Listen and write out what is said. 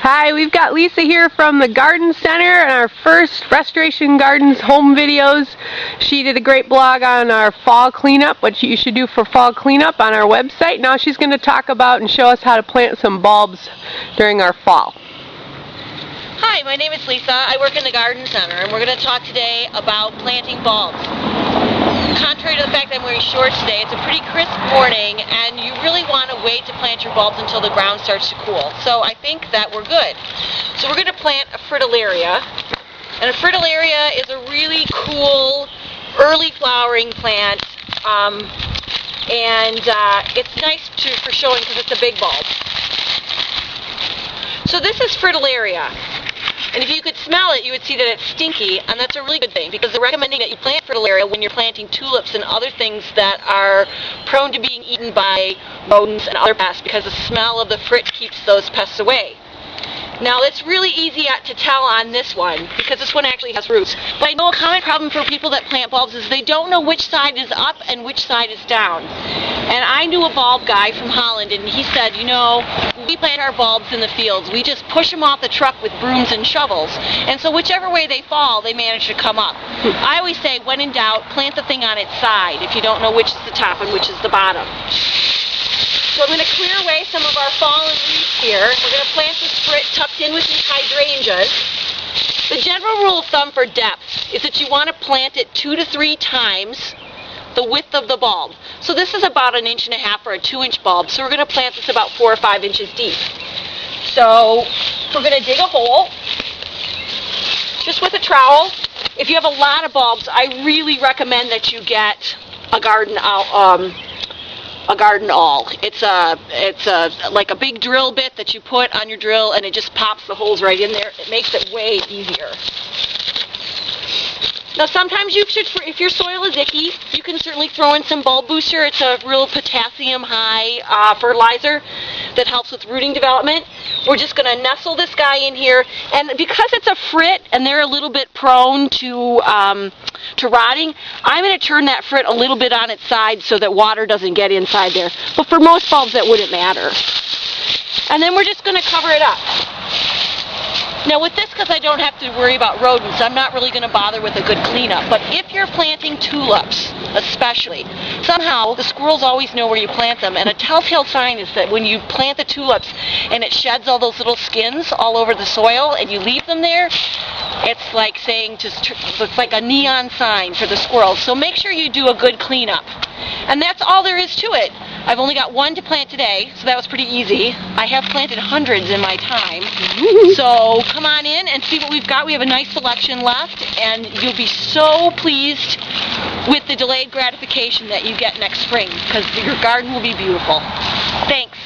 Hi, we've got Lisa here from the Garden Center and our first Restoration Gardens home videos. She did a great blog on our fall cleanup, what you should do for fall cleanup on our website. Now she's going to talk about and show us how to plant some bulbs during our fall. Hi, my name is Lisa. I work in the Garden Center, and we're going to talk today about planting bulbs. Contrary to the fact that I'm wearing shorts today, it's a pretty crisp morning, and you really want to wait to plant your bulbs until the ground starts to cool. So I think that we're good. So we're going to plant a fritillaria, and a fritillaria is a really cool early flowering plant, and it's nice for showing because it's a big bulb. So this is fritillaria. And if you could smell it, you would see that it's stinky, and that's a really good thing, because they're recommending that you plant fritillaria when you're planting tulips and other things that are prone to being eaten by rodents and other pests, because the smell of the frit keeps those pests away. Now, it's really easy to tell on this one, because this one actually has roots. But I know a common problem for people that plant bulbs is they don't know which side is up and which side is down. And I knew a bulb guy from Holland, and he said, you know, we plant our bulbs in the fields. We just push them off the truck with brooms and shovels. And so whichever way they fall, they manage to come up. I always say, when in doubt, plant the thing on its side if you don't know which is the top and which is the bottom. So I'm going to clear away some of our fallen leaves here. We're going to plant this frit tucked in with these hydrangeas. The general rule of thumb for depth is that you want to plant it 2 to 3 times the width of the bulb. So this is about 1.5 inches or a 2-inch bulb. So we're going to plant this about 4 or 5 inches deep. So we're going to dig a hole just with a trowel. If you have a lot of bulbs, I really recommend that you get a garden awl. It's like a big drill bit that you put on your drill, and it just pops the holes right in there. It makes it way easier. Now, sometimes you should, if your soil is icky, you can certainly throw in some bulb booster. It's a real potassium high fertilizer that helps with rooting development. We're just going to nestle this guy in here, and because it's a frit and they're a little bit prone to rotting, I'm going to turn that frit a little bit on its side so that water doesn't get inside there. But for most bulbs, that wouldn't matter. And then we're just going to cover it up. Now with this, because I don't have to worry about rodents, I'm not really going to bother with a good cleanup. But if you're planting tulips, especially, somehow the squirrels always know where you plant them. And a telltale sign is that when you plant the tulips and it sheds all those little skins all over the soil and you leave them there, it's like saying, it's like a neon sign for the squirrels. So make sure you do a good cleanup. And that's all there is to it. I've only got one to plant today, so that was pretty easy. I have planted hundreds in my time. So come on in and see what we've got. We have a nice selection left, and you'll be so pleased with the delayed gratification that you get next spring, because your garden will be beautiful. Thanks.